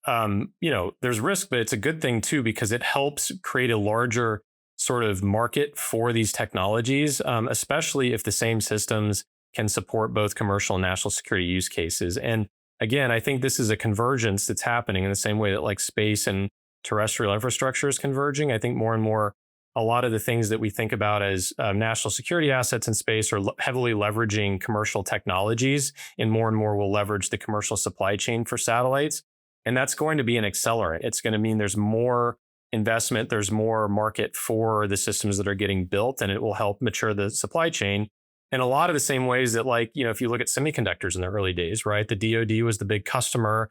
there's risk, but it's a good thing too, because it helps create a larger sort of market for these technologies, especially if the same systems can support both commercial and national security use cases. And again, I think this is a convergence that's happening in the same way that like space and terrestrial infrastructure is converging. I think more and more, a lot of the things that we think about as national security assets in space are heavily leveraging commercial technologies, and more will leverage the commercial supply chain for satellites. And that's going to be an accelerant. It's going to mean there's more investment, there's more market for the systems that are getting built, and it will help mature the supply chain in a lot of the same ways that, like, if you look at semiconductors in the early days, right? The DoD was the big customer.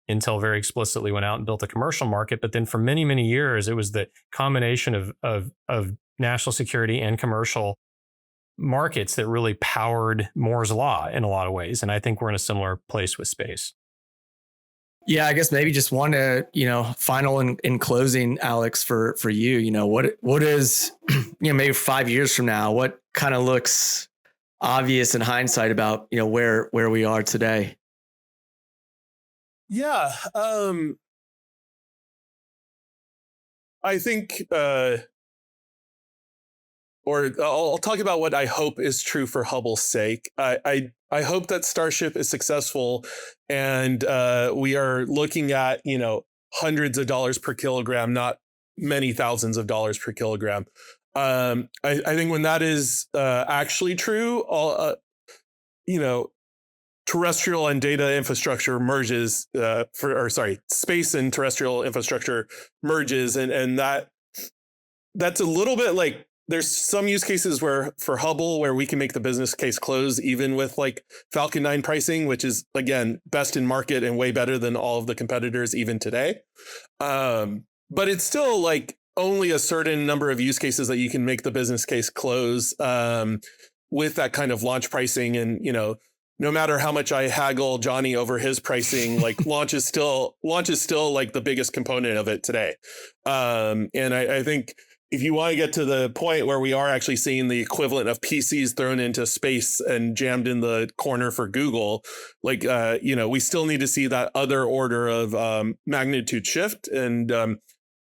Intel very explicitly went out and built a commercial market, but then for many, many years, it was the combination of national security and commercial markets that really powered Moore's Law in a lot of ways. And I think we're in a similar place with space. Yeah, I guess maybe just one, final in closing, Alex, for you, what is, maybe 5 years from now, what kind of looks obvious in hindsight about, where we are today? Yeah. I think, or I'll talk about what I hope is true for Hubble's sake. I hope that Starship is successful, and we are looking at, hundreds of dollars per kilogram, not many thousands of dollars per kilogram. I think when that is actually true, terrestrial and data infrastructure merges, space and terrestrial infrastructure merges, and that's a little bit like, there's some use cases where for Hubble where we can make the business case close even with like Falcon 9 pricing, which is again best in market and way better than all of the competitors even today. But it's still like only a certain number of use cases that you can make the business case close with that kind of launch pricing. And no matter how much I haggle Johnny over his pricing, like launch is still like the biggest component of it today. And I think if you want to get to the point where we are actually seeing the equivalent of PCs thrown into space and jammed in the corner for Google, like, we still need to see that other order of magnitude shift. And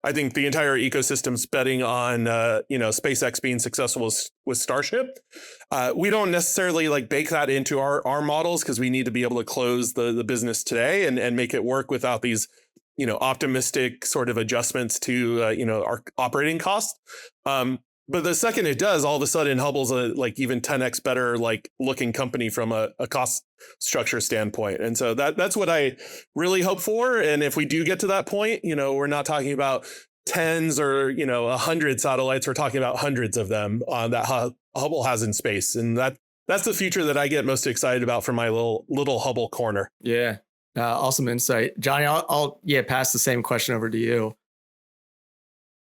I think the entire ecosystem's betting on, SpaceX being successful with Starship. We don't necessarily like bake that into our models because we need to be able to close the business today and make it work without these optimistic sort of adjustments to, our operating costs. But the second it does, all of a sudden Hubble's a like even 10x better like looking company from a cost structure standpoint. And so that's what I really hope for. And if we do get to that point, we're not talking about tens or, 100 satellites. We're talking about hundreds of them that Hubble has in space. And that's the future that I get most excited about for my little Hubble corner. Yeah. Awesome insight. Johnny, I'll pass the same question over to you.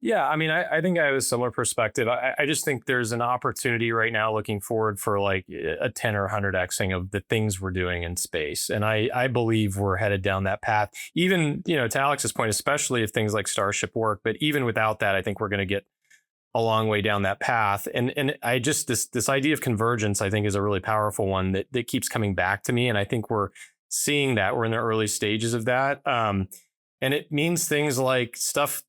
Yeah, I mean, I think I have a similar perspective. I just think there's an opportunity right now looking forward for like a 10 or 100xing of the things we're doing in space. And I believe we're headed down that path, even, to Alex's point, especially if things like Starship work. But even without that, I think we're going to get a long way down that path. And I just, this idea of convergence, I think is a really powerful one that keeps coming back to me. And I think we're seeing that we're in the early stages of that. And it means things like stuff,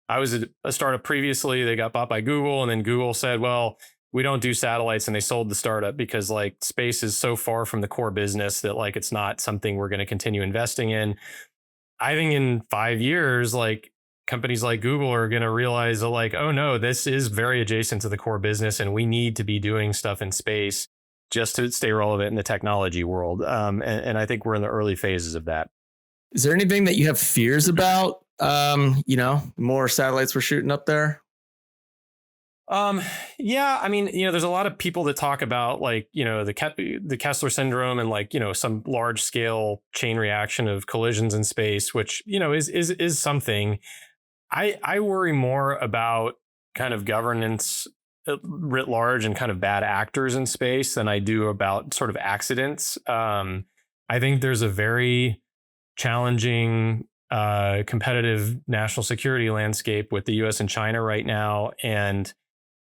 I was a startup previously, they got bought by Google, and then Google said, well, we don't do satellites, and they sold the startup because like space is so far from the core business that like it's not something we're going to continue investing in. I think in 5 years, like companies like Google are going to realize that like, oh no, this is very adjacent to the core business and we need to be doing stuff in space just to stay relevant in the technology world. And I think we're in the early phases of that. Is there anything that you have fears about? More satellites were shooting up there? Yeah, I mean, there's a lot of people that talk about like, the Kessler syndrome and like, some large scale chain reaction of collisions in space, which, is something. I worry more about kind of governance writ large and kind of bad actors in space than I do about sort of accidents. I think there's a very challenging competitive national security landscape with the US and China right now. And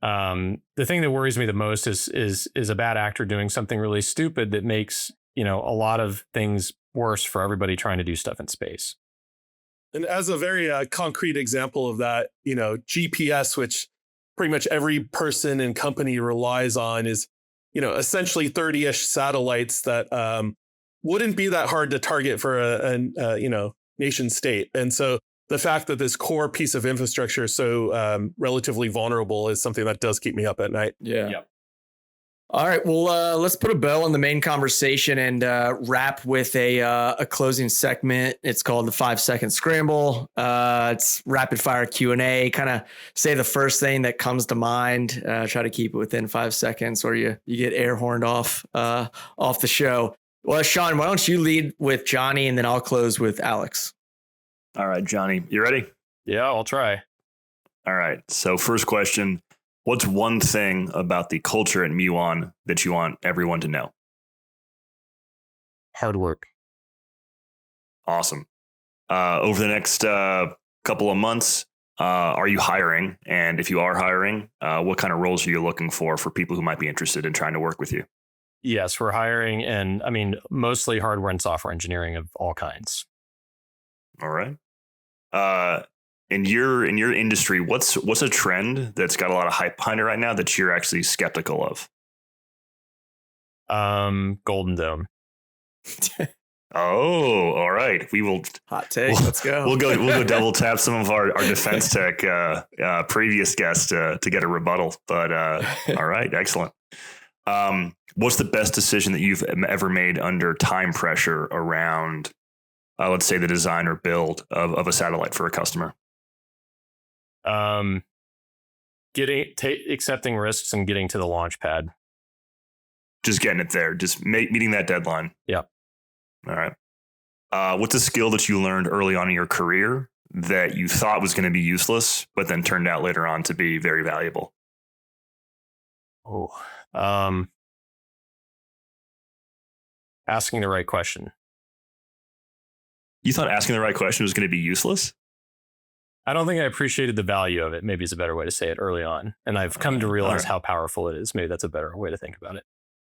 the thing that worries me the most is a bad actor doing something really stupid that makes, a lot of things worse for everybody trying to do stuff in space. And as a very concrete example of that, GPS, which pretty much every person and company relies on, is, essentially 30-ish satellites that wouldn't be that hard to target for a nation state. And so the fact that this core piece of infrastructure is so relatively vulnerable is something that does keep me up at night. Yeah. Yep. All right. Well, let's put a bow on the main conversation and wrap with a closing segment. It's called the 5-second scramble. It's rapid fire Q&A. Kind of say the first thing that comes to mind. Try to keep it within 5 seconds, or you get air horned off the show. Well, Sean, why don't you lead with Johnny, and then I'll close with Alex. All right, Johnny, you ready? Yeah, I'll try. All right. So first question. What's one thing about the culture at Muon that you want everyone to know? Hard work. Awesome. Over the next couple of months, are you hiring? And if you are hiring, what kind of roles are you looking for people who might be interested in trying to work with you? Yes, we're hiring, and mostly hardware and software engineering of all kinds. All right. In your industry, what's a trend that's got a lot of hype behind it right now that you're actually skeptical of? Golden Dome. Oh, all right. We will hot take. Let's go. We'll go double tap some of our defense tech previous guests to get a rebuttal. But all right, excellent. What's the best decision that you've ever made under time pressure around, let's say, the design or build of a satellite for a customer? Accepting risks and getting to the launch pad. Just getting it there, just meeting that deadline. Yeah. All right. What's a skill that you learned early on in your career that you thought was going to be useless, but then turned out later on to be very valuable? Asking the right question. You thought asking the right question was going to be useless? I don't think I appreciated the value of it. Maybe is a better way to say it early on. And I've come to realize how powerful it is. Maybe that's a better way to think about it.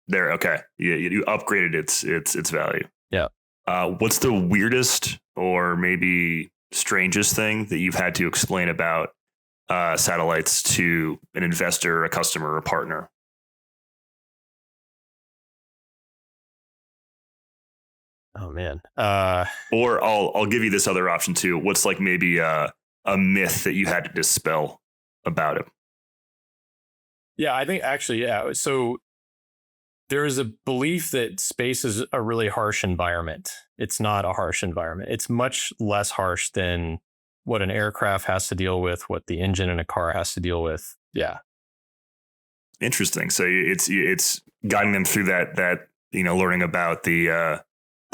There. Okay. You upgraded its value. Yeah. What's the weirdest or maybe strangest thing that you've had to explain about satellites to an investor, a customer, or a partner? Oh man. Or I'll give you this other option too. What's like maybe a myth that you had to dispel about it? Yeah, I think actually, yeah. So there is a belief that space is a really harsh environment. It's not a harsh environment. It's much less harsh than what an aircraft has to deal with, what the engine in a car has to deal with. Yeah. Interesting. So it's guiding them through that learning about the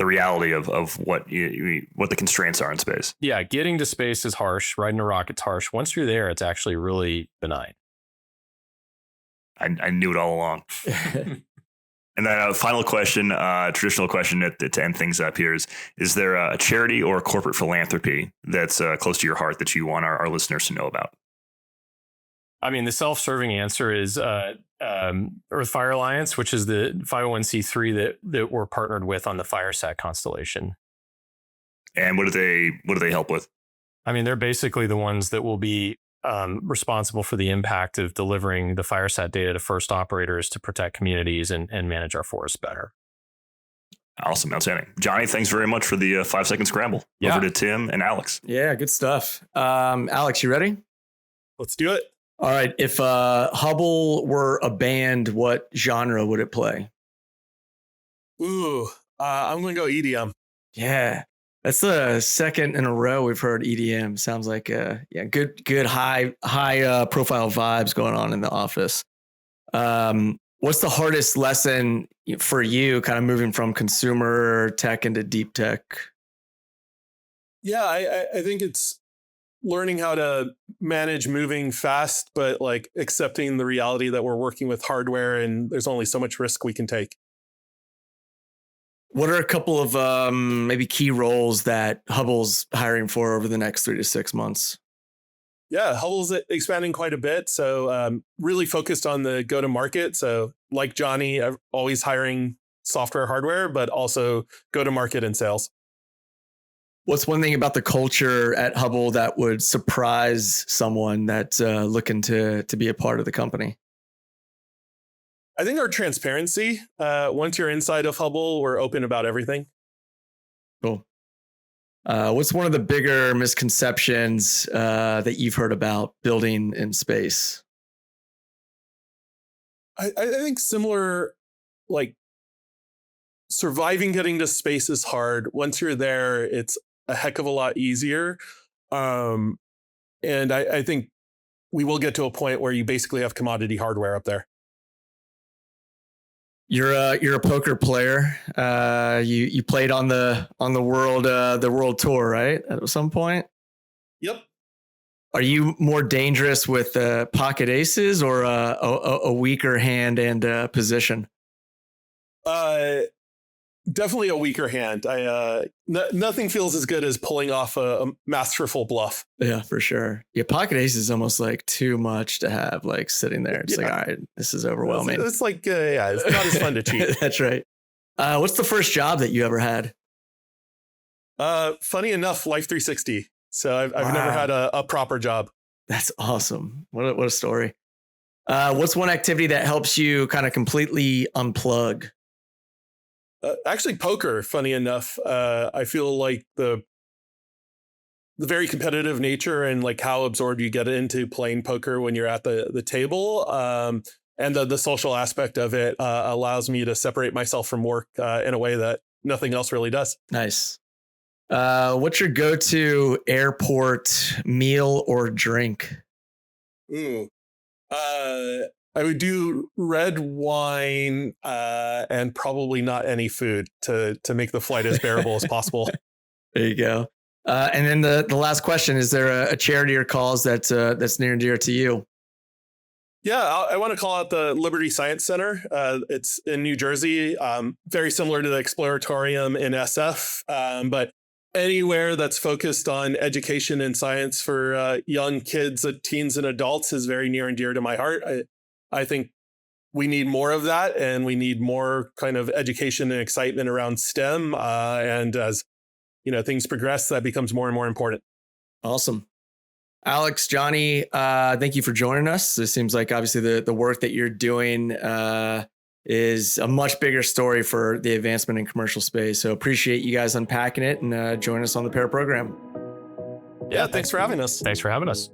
reality of what the constraints are in space. Yeah, getting to space is harsh. Riding a rocket's harsh. Once you're there, it's actually really benign. I knew it all along. And then a final question, traditional question to end things up here is there a charity or a corporate philanthropy that's close to your heart that you want our listeners to know about? I mean, the self-serving answer is Earth Fire Alliance, which is the 501c3 that we're partnered with on the FireSat constellation. And what do they help with? I mean, they're basically the ones that will be responsible for the impact of delivering the FireSat data to first operators to protect communities and manage our forests better. Awesome. Outstanding. Johnny, thanks very much for the 5-second scramble. Yeah. Over to Tim and Alex. Yeah, good stuff. Alex, you ready? Let's do it. All right. If Hubble were a band, what genre would it play? Ooh, I'm going to go EDM. Yeah. That's the second in a row we've heard EDM. Sounds like good high profile vibes going on in the office. What's the hardest lesson for you, kind of moving from consumer tech into deep tech? Yeah, I think it's learning how to manage moving fast, but like accepting the reality that we're working with hardware and there's only so much risk we can take. What are a couple of maybe key roles that Hubble's hiring for over the next 3 to 6 months? Yeah, Hubble's expanding quite a bit. So really focused on the go-to-market. So like Johnny, always hiring software, hardware, but also go-to-market and sales. What's one thing about the culture at Hubble that would surprise someone that's looking to be a part of the company? I think our transparency. Once you're inside of Hubble, we're open about everything. Cool. What's one of the bigger misconceptions that you've heard about building in space? I think similar, like surviving getting to space is hard. Once you're there, it's a heck of a lot easier. And I think we will get to a point where you basically have commodity hardware up there. You're a poker player. You played on the world tour, right? At some point. Yep. Are you more dangerous with pocket aces or a weaker hand and position? Definitely a weaker hand. Nothing feels as good as pulling off a masterful bluff. Yeah, for sure. Yeah, pocket ace is almost like too much to have like sitting there. It's like, all right, this is overwhelming. It's like, it's not as fun to cheat. That's right. What's the first job that you ever had? Funny enough, Life 360. So I've never had a proper job. That's awesome. What a story. What's one activity that helps you kind of completely unplug? Actually, poker, funny enough. I feel like the very competitive nature and like how absorbed you get into playing poker when you're at the table, and the social aspect of it allows me to separate myself from work in a way that nothing else really does. Nice. What's your go-to airport meal or drink? Ooh. I would do red wine and probably not any food to make the flight as bearable as possible. There you go. And then the last question, is there a charity or cause that's near and dear to you? Yeah, I want to call out the Liberty Science Center. It's in New Jersey, very similar to the Exploratorium in SF, but anywhere that's focused on education and science for young kids, teens, and adults is very near and dear to my heart. I think we need more of that, and we need more kind of education and excitement around STEM. And as things progress, that becomes more and more important. Awesome. Alex, Johnny, thank you for joining us. It seems like obviously the work that you're doing is a much bigger story for the advancement in commercial space. So appreciate you guys unpacking it and joining us on the Pair program. Yeah, thanks for having us. Thanks for having us.